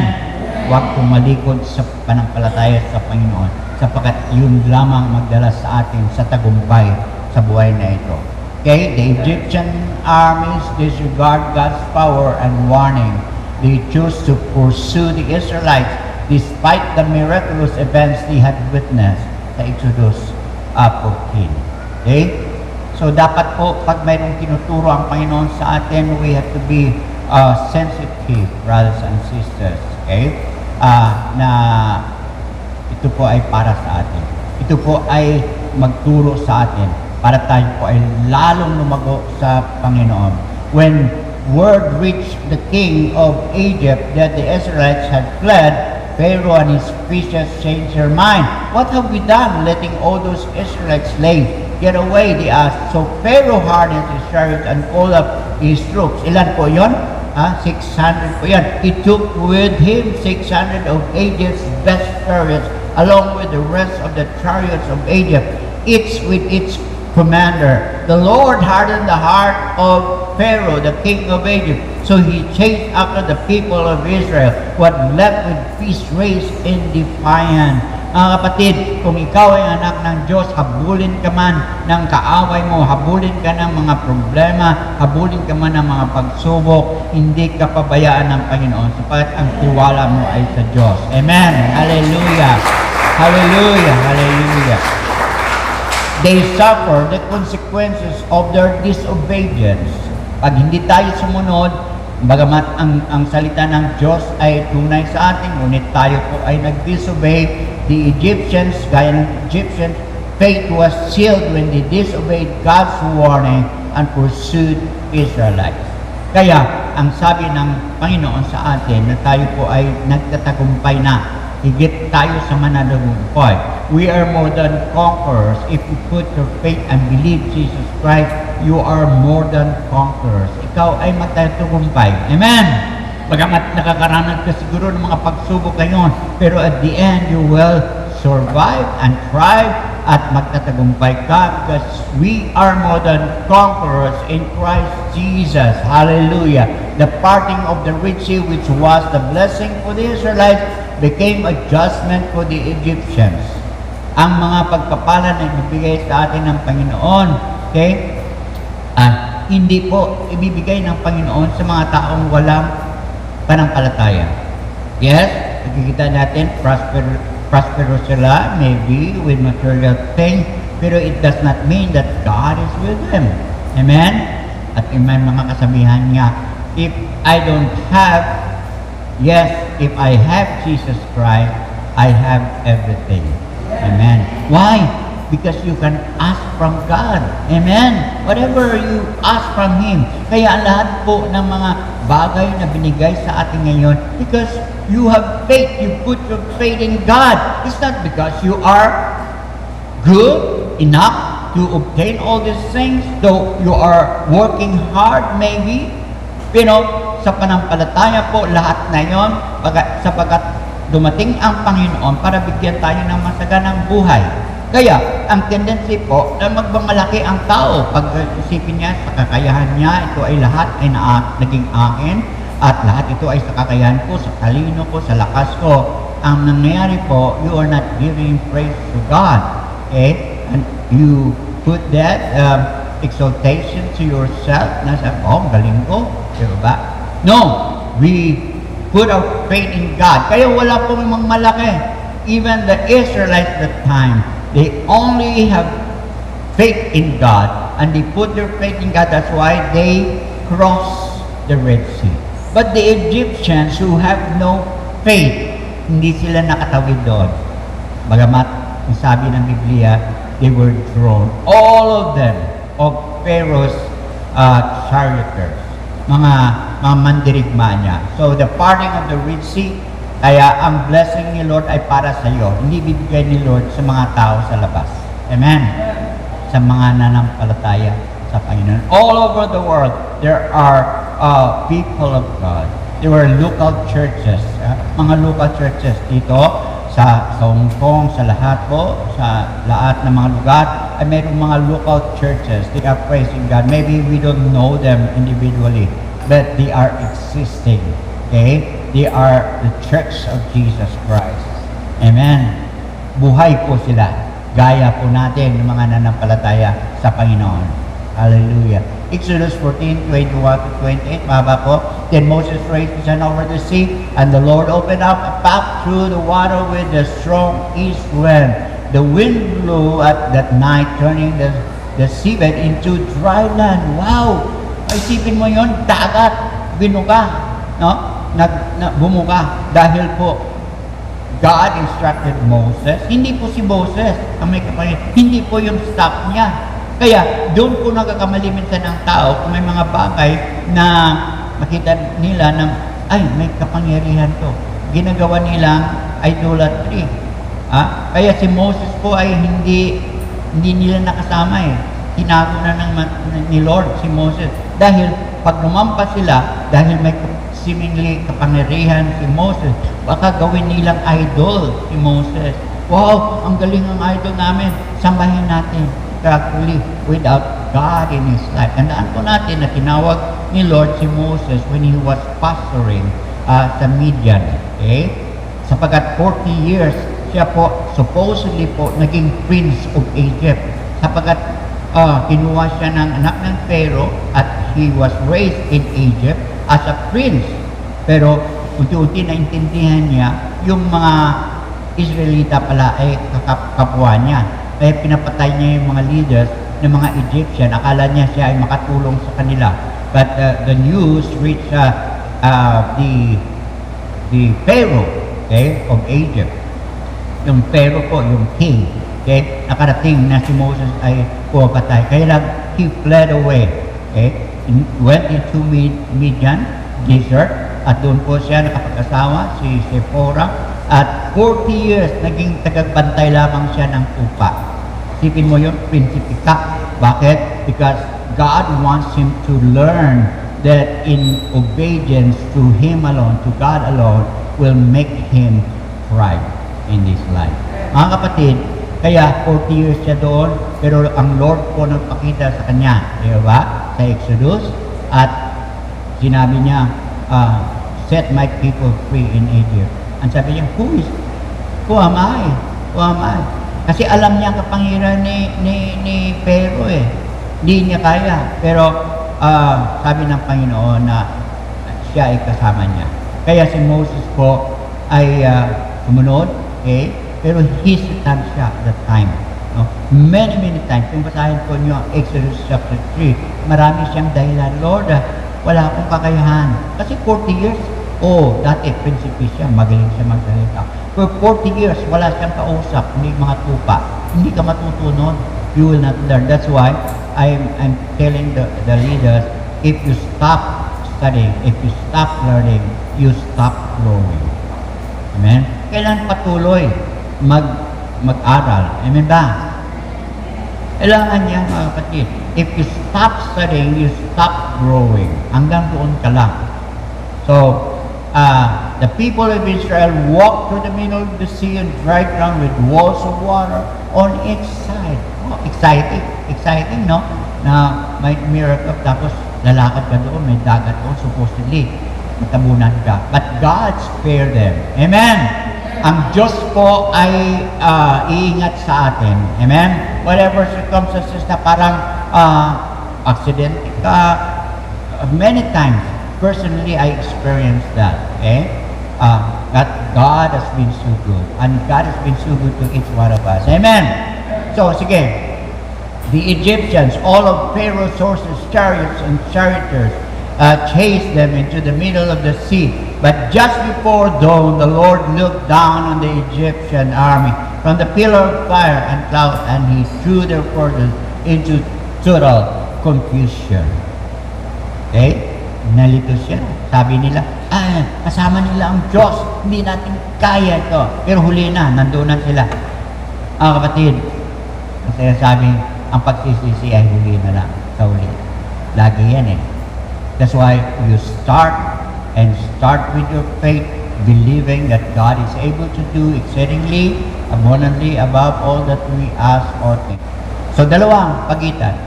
Huwag tumalikod sa panampalataya sa Panginoon, sapagkat yun lamang magdala sa atin sa tagumpay sa buhay na ito. Okay? The Egyptian armies disregard God's power and warning. They choose to pursue the Israelites despite the miraculous events they had witnessed sa Exodus 14. Okay? So dapat po, pag mayroong tinuturo ang Panginoon sa atin, we have to be sensitive, brothers and sisters. Okay? Na ito po ay para sa atin. Ito po ay magturo sa atin para tayo po ay lalong lumago sa Panginoon. When word reached the king of Egypt that the Israelites had fled, Pharaoh and his priests changed their mind. What have we done letting all those Israelites slaves get away? They asked. So Pharaoh harnessed his chariot and called up his troops. Ilan po yon? 600 po yan. He took with him 600 of Egypt's best chariots along with the rest of the chariots of Egypt, each with its commander. The Lord hardened the heart of Pharaoh, the king of Egypt, so he chased after the people of Israel, who had left with peace raised in defiance. Mga kapatid, kung ikaw ay anak ng Diyos, habulin ka man ng kaaway mo, habulin ka ng mga problema, habulin ka man ng mga pagsubok, hindi ka pabayaan ng Panginoon, sapagkat ang tiwala mo ay sa Diyos. Amen. Hallelujah. Hallelujah. Hallelujah. They suffer the consequences of their disobedience. Pag hindi tayo sumunod, bagamat ang salita ng Diyos ay tunay sa atin, ngunit tayo po ay nag-disobey, the Egyptians, gaya ng Egyptians, fate was sealed when they disobeyed God's warning and pursued Israelites. Kaya, ang sabi ng Panginoon sa atin na tayo po ay nagtatagumpay na, higit tayo sa mananagumpay. We are more than conquerors. If you put your faith and believe Jesus Christ, you are more than conquerors. Ikaw ay magtatagumpay. Amen! Bagamat nakakaranas ka siguro ng mga pagsubok ngayon, pero at the end, you will survive and thrive at magtatagumpay ka because we are more than conquerors in Christ Jesus. Hallelujah! The parting of the Red Sea, which was the blessing for the Israelites, became a judgment for the Egyptians. Ang mga pagpapala na ibibigay sa atin ng Panginoon, okay? Hindi po ibibigay ng Panginoon sa mga taong walang panampalataya. Yes, nakikita natin, prosperous sila, maybe, with material things, pero it does not mean that God is with them. Amen? At may mga kasabihan nga, if I don't have, yes, if I have Jesus Christ, I have everything. Amen. Why? Because you can ask from God. Amen. Whatever you ask from Him. Kaya ang lahat po ng mga bagay na binigay sa atin ngayon, because you have faith, you put your faith in God. It's not because you are good enough to obtain all these things, though you are working hard maybe, pero sa panampalataya po lahat na yon, sapagkat dumating ang Panginoon para bigyan tayo ng masaganang buhay. Kaya, ang tendency po na magmamalaki ang tao. Pag isipin niya sa kakayahan niya, ito ay lahat ay naging akin, at lahat ito ay sa kakayahan ko, sa talino ko, sa lakas ko. Ang nangyayari po, you are not giving praise to God. Okay? And you put that exaltation to yourself, na sa, galing ko. Diba? No! We put our faith in God. Kaya wala pong malaki. Even the Israelites at that time, they only have faith in God, and they put their faith in God. That's why they crossed the Red Sea. But the Egyptians who have no faith, hindi sila nakatawid doon. Bagamat, ang sabi ng Biblia, they were drawn, all of them, of Pharaoh's charioteers, mga mandirigma niya. So the parting of the Red Sea Kaya ang blessing ni Lord ay para sa iyo. Hindi bibigay ni Lord sa mga tao sa labas. Amen? Sa mga nanampalataya sa Panginoon. All over the world, there are people of God. There were local churches. Mga local churches dito sa Hong Kong, sa lahat po, sa lahat ng mga lugar, ay mayroong mga local churches. They are praising God. Maybe we don't know them individually, but they are existing. Okay? They are the Church of Jesus Christ. Amen. Buhay po sila. Gaya po natin ng mga nanampalataya sa Panginoon. Hallelujah. Exodus 14:21-28, mahaba po. Then Moses raised his hand over the sea, and the Lord opened up a path through the water with a strong east wind. The wind blew at that night, turning the seabed into dry land. Wow! Isipin mo yon, dagat, binuga, no? Bumuga dahil po God instructed Moses. Hindi po si Moses ang may kapangyarihan. Hindi po yung staff niya. Kaya doon po nagkakamali minsan ng tao kung may mga bagay na makita nila na ay may kapangyarihan to. Ginagawa nilang idolatry. Kaya si Moses po ay hindi nila nakasama eh. Tinago na ni Lord si Moses. Dahil pag lumampas sila, dahil may seemingly kapangyarihan si Moses, baka gawin nilang idol si Moses. Wow, ang galing ang idol namin. Sambahin natin. Actually, without God in his life. Tandaan po natin na tinawag ni Lord si Moses when he was pastoring sa Midian. Okay? Sapagat 40 years, siya po, supposedly po, naging prince of Egypt. Sapagat kinuha siya ng anak ng Pharaoh at he was raised in Egypt as a prince. Pero unti-unti naintindihan niya yung mga Israelita pala ay kapwa niya. Kaya pinapatay niya yung mga leaders ng mga Egyptian. Akala niya siya ay makatulong sa kanila. But the news reached the Pharaoh, okay, of Egypt. Yung Pharaoh po, yung king. Okay, nakarating na si Moses ay pumapatay. Kaya lang, he fled away. Okay, went into Midian desert at doon po siya nakapag-asawa si Sephora. At 40 years, naging tagagbantay lamang siya ng tupa. Sipin mo yun, prinsipe ka. Bakit? Because God wants him to learn that in obedience to Him alone, to God alone, will make him thrive in this life. Mga kapatid, kaya 40 years siya doon, pero ang Lord po nagpakita sa kanya, di ba? Sa Exodus, at sinabi niya, set my people free in Egypt. Ang sabi niya, who am I? Who am I? Kasi alam niya ang kapangyarihan ni Pharaoh eh. Hindi niya kaya. Pero sabi ng Panginoon na siya ay kasama niya. Kaya si Moses po ay sumunod, okay? Pero hesitant siya at that time. No? Many times. Kung basahin po niyo Exodus chapter 3, marami siyang dahilan. Lord, wala akong kakayahan. Kasi 40 years, dati prinsipe siya, magaling siya magsalita. For 40 years, wala siyang kausap, hindi mga tupa. Hindi ka matutunan. You will not learn. That's why I'm telling the leaders, if you stop studying, if you stop learning, you stop growing. Amen? Kailan patuloy mag-aral? Amen ba? Kailangan niya, mga kapatid. If you stop studying, you stop growing. Hanggang doon ka lang. So, the people of Israel walked through the middle of the sea and dry ground with walls of water on each side. Exciting, no? Na may miracle, tapos lalakad ka doon, may dagat doon, supposedly, matabunan ka. But God spared them. Amen? Ang Diyos po ay iingat sa atin. Amen? Whatever circumstances na parang accident ka, many times, personally, I experienced that. Okay? That God has been so good. And God has been so good to each one of us. Amen? So, sige. The Egyptians, all of Pharaoh's horses, chariots, and charioteers, chased them into the middle of the sea. But just before dawn, the Lord looked down on the Egyptian army from the pillar of fire and cloud, and He threw their forces into total confusion. Okay? Nalito siya. Sabi nila, kasama nila ang Diyos, hindi natin kaya ito. Pero huli na, nandoon na sila. Kapatid, ang sinasabi, ang pagsisisi ay huli na lang sa huli. Lagi yan eh. That's why you start with your faith, believing that God is able to do exceedingly, abundantly, above all that we ask or think. So, dalawang pagitan.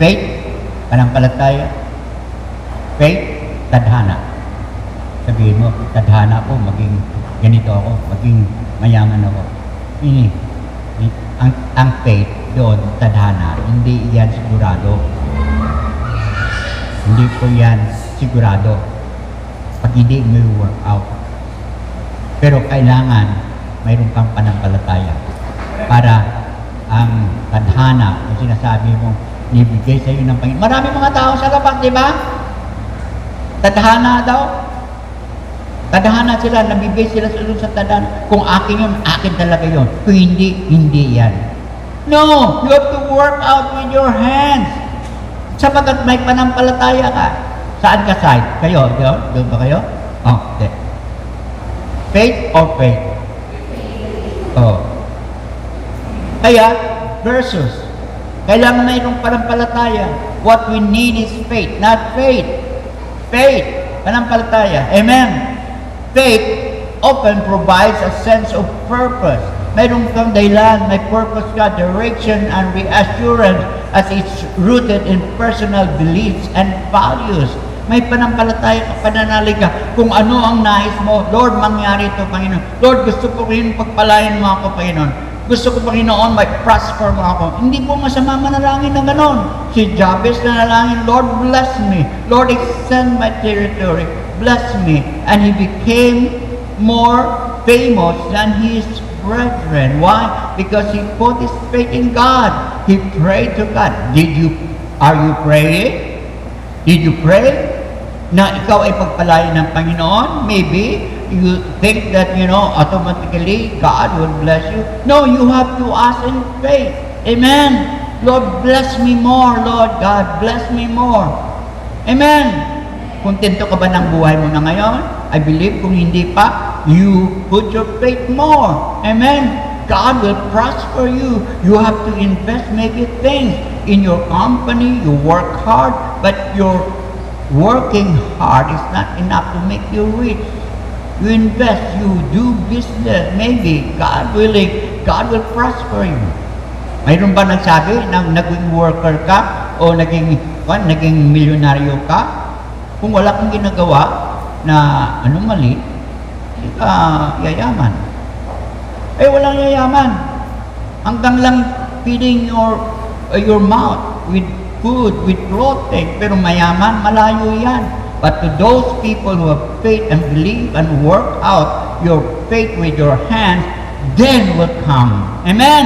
Faith, pananampalataya. Faith, tadhana. Sabihin mo, tadhana ako, maging ganito ako, maging mayaman ako. Ini, ang faith doon, tadhana, hindi yan sigurado. Hindi po yan sigurado. Pag hindi mo work out. Pero kailangan mayroon kang pananampalataya para ang tadhana, kung sinasabi mo, nibigay sa iyo ng Panginoon. Marami mga tao sa labas, di ba? Tadhana daw. Tadhana sila, nabibigay sila sa tadhana. Kung akin yun, akin talaga yun. Kung hindi, hindi yan. No! You have to work out with your hands. Sapagat may pananampalataya ka. Saan ka side? Kayo? Doon ba kayo? Hindi. Faith or faith? Kaya, versus. Kailangan mayroong pananampalataya. What we need is faith, not faith. Faith, pananampalataya. Amen. Faith often provides a sense of purpose. Mayroon kang dahilan, may purpose ka, direction and reassurance as it's rooted in personal beliefs and values. May pananampalataya ka, pananalig ka kung ano ang nais mo. Lord, mangyari ito, Panginoon. Lord, gusto ko rin pagpalain mo ako, Panginoon. Gusto ko, Panginoon, may prosper mo ako. Hindi po masama manalangin na ganon. Si Jabez nanalangin, Lord, bless me. Lord, extend my territory. Bless me. And he became more famous than his brethren. Why? Because he put his faith in God. He prayed to God. Are you praying? Did you pray? Na ikaw ay pagpalain ng Panginoon? Maybe you think that, automatically God will bless you. No, you have to ask in faith. Amen. Lord, bless me more. Lord God, bless me more. Amen. Kontento ka ba ng buhay mo na ngayon? I believe kung hindi pa, you put your faith more. Amen. God will prosper you. You have to invest maybe things in your company. You work hard, but your working hard is not enough to make you rich. You invest, you do business, maybe, God willing, God will prosper you. Mayroon ba nagsabi na naging worker ka o naging milyonaryo ka? Kung wala kang ginagawa na mali, hindi ka yayaman. Walang yayaman. Hanggang lang feeding your mouth with food, with clothing, pero mayaman, malayo yan. But to those people who have faith and believe and work out your faith with your hands, then will come. Amen?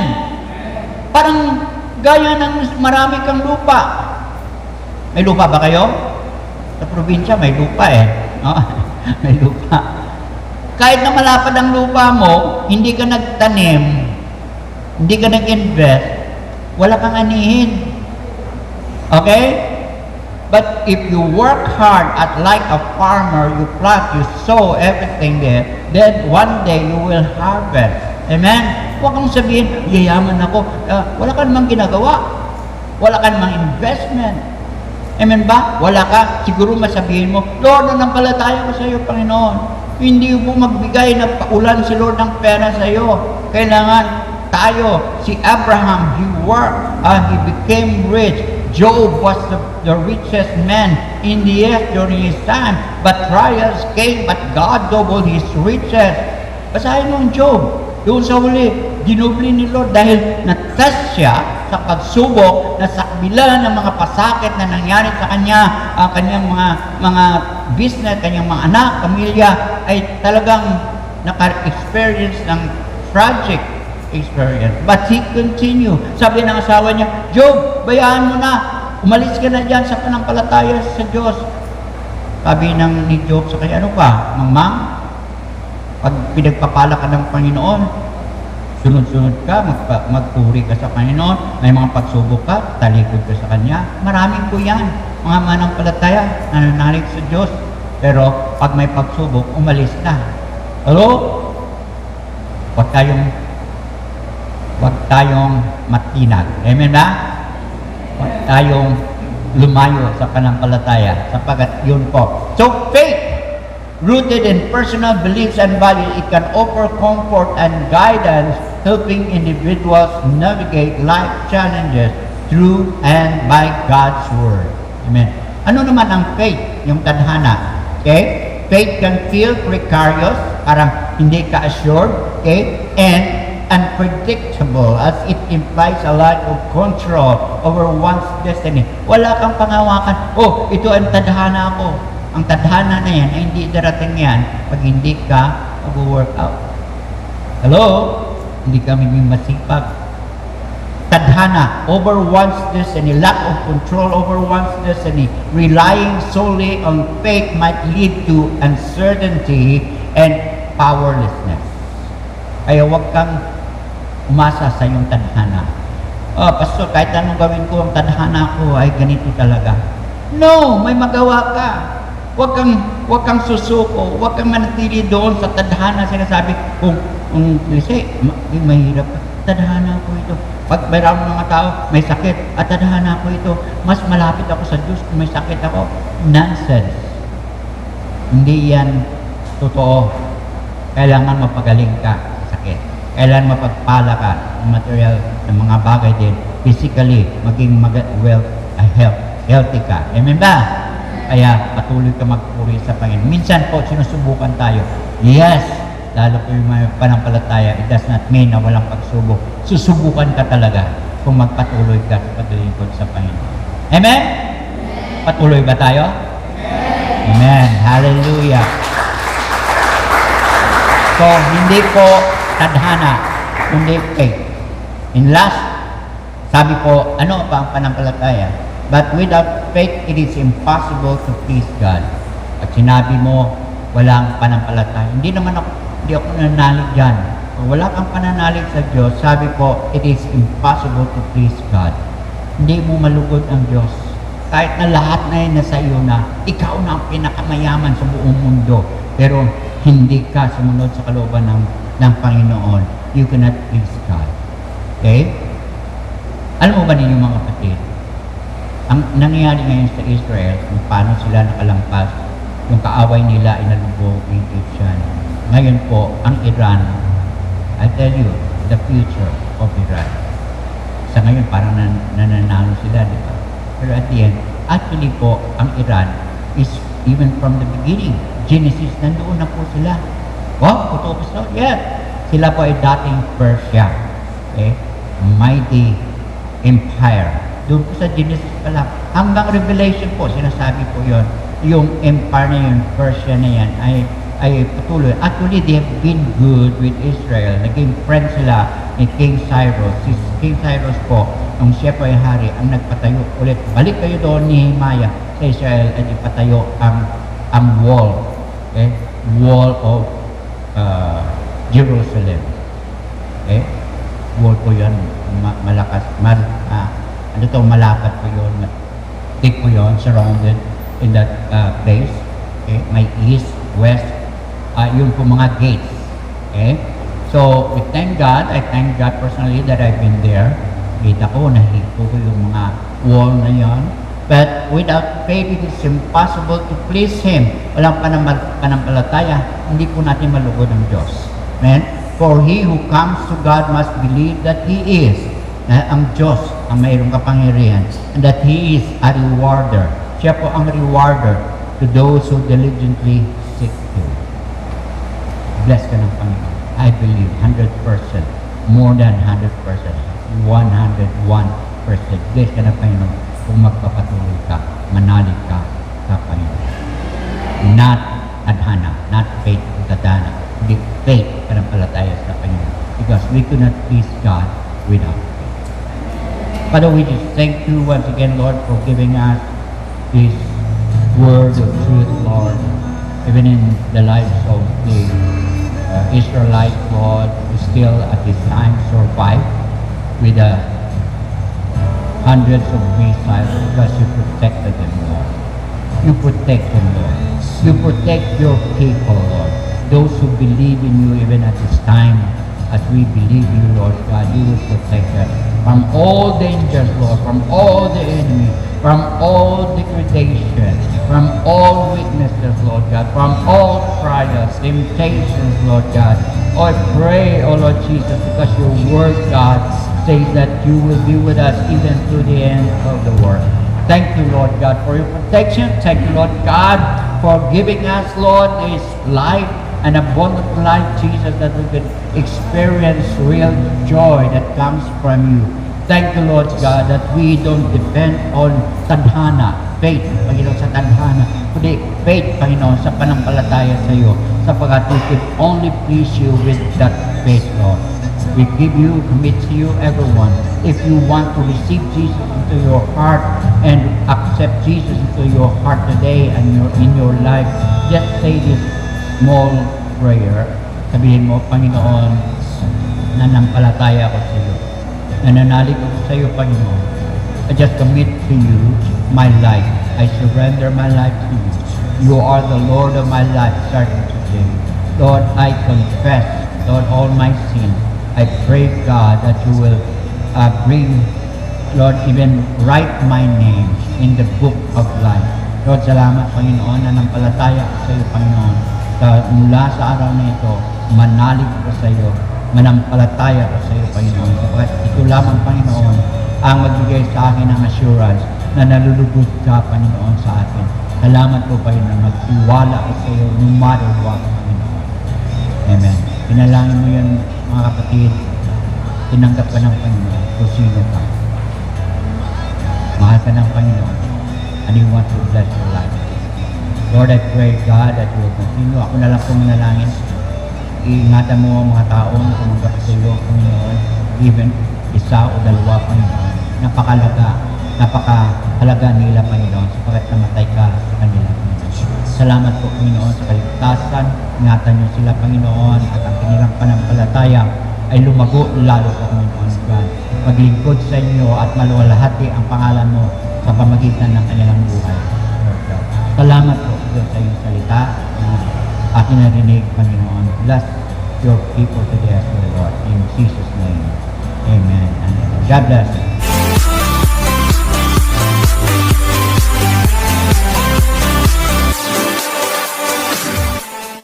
Parang gaya ng marami kang lupa. May lupa ba kayo? Sa probinsya, may lupa eh. May lupa. Kahit na malapad ang lupa mo, hindi ka nagtanim, hindi ka nag-invest, wala kang anihin. Okay? But if you work hard at like a farmer, you plant, you sow everything there, then one day you will harvest. Amen? Huwag kang sabihin, yayaman ako. Wala ka namang ginagawa. Wala ka namang investment. Amen ba? Wala ka. Siguro masabihin mo, Lord, nanampalataya ko sa iyo, Panginoon. Hindi mo magbigay na paulan si Lord ng pera sa iyo. Kailangan tayo. Si Abraham, he worked, he became rich. Job was the richest man in the earth during his time. But trials came, but God doubled his riches. Basahin mo ang Job. Doon sa huli, dinubli ni Lord dahil na-test siya sa pagsubok na sa kabila ng mga pasakit na nangyari sa kanya, kanyang mga business, kanyang mga anak, pamilya, ay talagang naka-experience ng tragic experience. But he continued. Sabi ng asawa niya, Job, bayaan mo na. Umalis ka na dyan sa pananampalataya sa Diyos. Sabi ni Job sa kanya, ano ka, Mang? Pag pinagpapala ka ng Panginoon, sunod-sunod ka, magpuri ka sa Panginoon, may mga pagsubok ka, talikod ka sa Kanya. Marami po yan, mga manampalataya, nananalig sa Diyos. Pero pag may pagsubok, umalis na. Hello? Huwag tayong matinag. Amen ba? Huwag tayong lumayo sa pananampalataya sapagkat yun po. So faith, rooted in personal beliefs and values, it can offer comfort and guidance, helping individuals navigate life challenges through and by God's Word. Amen. Ano naman ang faith? Yung tadhana. Okay? Faith can feel precarious, parang hindi ka assured, okay? And unpredictable, as it implies a lack of control over one's destiny. Wala kang pangawakan, oh, ito ang tadhana ko. Ang tadhana na yan ay hindi darating yan pag hindi ka mag-work out. Hello? Hindi ka maging masipag. Tadhana, over one's destiny, lack of control over one's destiny, relying solely on faith might lead to uncertainty and powerlessness. Kaya huwag kang umasa sa iyong tadhana. Oh, pastor, kahit anong gawin ko, ang tadhana ko ay ganito talaga. No, may magawa ka. Huwag kang susuko, huwag kang manatili doon sa tadhana. Sinasabi, kung mahirap, tadhana ko ito. Pag mayroong mga tao, may sakit, at tadhana ko ito, mas malapit ako sa Diyos kung may sakit ako. Nonsense. Hindi yan totoo. Kailangan mapagaling ka sa sakit. Kailangan mapagpala ka ng material, ng mga bagay din. Physically, maging healthy ka. Amen ba? Kaya patuloy ka magpuri sa Panginoon. Minsan po, sinusubukan tayo. Yes, lalo po yung may panampalataya, it does not mean na walang pagsubok. Susubukan ka talaga kung magpatuloy ka sa paglilingkod sa Panginoon. Amen? Patuloy ba tayo? Amen. Hallelujah. So, hindi po tadhana, kundi faith. In last, sabi po, ano pa ang panampalataya? But without faith, it is impossible to please God. At sinabi mo, walang panampalataya. Hindi ako nananalig dyan. Kung wala kang pananalig sa Diyos, sabi ko, it is impossible to please God. Hindi mo malugod ang Diyos. Kahit na lahat na yun nasa iyo na, ikaw na ang pinakamayaman sa buong mundo. Pero hindi ka sumunod sa kalooban ng Panginoon. You cannot please God. Okay? Alam mo ba ninyo mga kapatid? Ang nangyayari ngayon sa Israel, kung paano sila nakalampas, yung kaaway nila ay nalubog yung Egyptian. Ngayon po, ang Iran, I tell you, the future of Iran. Sa ngayon, parang nananalo sila, di ba? Pero at the end, actually po, ang Iran is even from the beginning. Genesis, nandoon na po sila. Oh, utopos na? Yeah. Sila po ay dating Persia. Okay? Mighty empire. Doon po sa Genesis pa lang. Hanggang Revelation po, sinasabi po yon. Yung empire na yun, Persia na yan, ay patuloy. Actually, they have been good with Israel. Naging friend sila ni King Cyrus. Si King Cyrus po, nung siya po ay hari, ang nagpatayo ulit. Balik kayo doon ni Nehemiah sa Israel at ipatayo ang wall. Okay? Wall of Jerusalem. Okay? Wall po yan. Malakas. Malapat po yun. Thick po yun. Surrounded in that place. Okay? May east, west. Yun po mga gates. Okay? So, we thank God. I thank God personally that I've been there. Kita ko, nahiko ko yung mga wall na yon. But without faith, it is impossible to please Him. Walang panampalataya, hindi po natin malugod ang Diyos. Amen? For he who comes to God must believe that He is. Na ang Diyos ang mayroong kapangyarihan. And that He is a rewarder. Siya po ang rewarder to those who diligently seek Him. Bless ka ng Panginoon. I believe 100%. More than 100%. 101%. Bless ka ng Panginoon kung magpapatuloy ka, manalig ka sa Panginoon. Not adhana, not faith to tadhana. Hindi faith ka ng palataya sa Panginoon. Because we could not please God without faith. Father, we just thank you once again, Lord, for giving us this word of truth, Lord. Even in the lives of the Israelites, Lord, who still at this time survive with hundreds of missiles because you protected them, Lord. You protect them, Lord. You protect your people, Lord. Those who believe in you even at this time, as we believe you, Lord God, you will protect us from all dangers, Lord, from all the enemy, from all degradation, from all weaknesses, Lord God, from all trials, temptations, Lord God. Oh, I pray, oh Lord Jesus, because your word, God, says that you will be with us even to the end of the world. Thank you, Lord God, for your protection. Thank you, Lord God, for giving us, Lord, this life, an abundant life, Jesus, that we can experience real joy that comes from you. Thank you, Lord God, that we don't depend on tadhana, faith, Panginoon, sa tadhana, kundi faith, Panginoon, sa panampalataya sa iyo, sapagat we can only please you with that faith, Lord. We give you, commit to you, everyone. If you want to receive Jesus into your heart and accept Jesus into your heart today and in your life, just say this small prayer. Sabihin mo, Panginoon, nanampalataya ako sa iyo. Nananalig ako sa iyo, Panginoon. I just commit to you my life. I surrender my life to you. You are the Lord of my life starting today. Lord, I confess, Lord, all my sins. I pray, God, that you will bring, Lord, even write my name in the book of life. Lord, salamat, Panginoon, nanampalataya ako sa iyo, Panginoon. Mula sa araw na ito, manalig ko sa iyo, manampalataya ko sa iyo, Panginoon. Sapagkat ito lamang, Panginoon, ang magbigay sa akin ng assurance na nalulugod ka, Panginoon, sa akin. Salamat po, Panginoon, magtiwala ko sa iyo no matter what, Panginoon. Amen. Pinalangin mo yan, mga kapatid, tinanggap ka ng Panginoon kung sino ka. Mahal ka ng Panginoon, and you want to bless your life. Lord, I pray, God, that you will continue. Ako na lang po manalangin. Iingatan mo ang mga tao na tumanggap sa iyo, Panginoon, even isa o dalawa, Panginoon. Napakahalaga nila, Panginoon, sapagkat namatay ka sa kanila, Panginoon. Salamat po, Panginoon, sa kaligtasan. Ingatan niyo sila, Panginoon, at ang kanilang panampalataya ay lumago lalo po, Panginoon, God. Maglingkod sa inyo at maluwalhati ang pangalan mo sa pamagitan ng kanilang buhay, Lord God. Salamat po, Diyos, sa iyong salita na aking narinig, Panginoon. Bless your people today as well, Lord. In Jesus' name, amen and amen. God bless.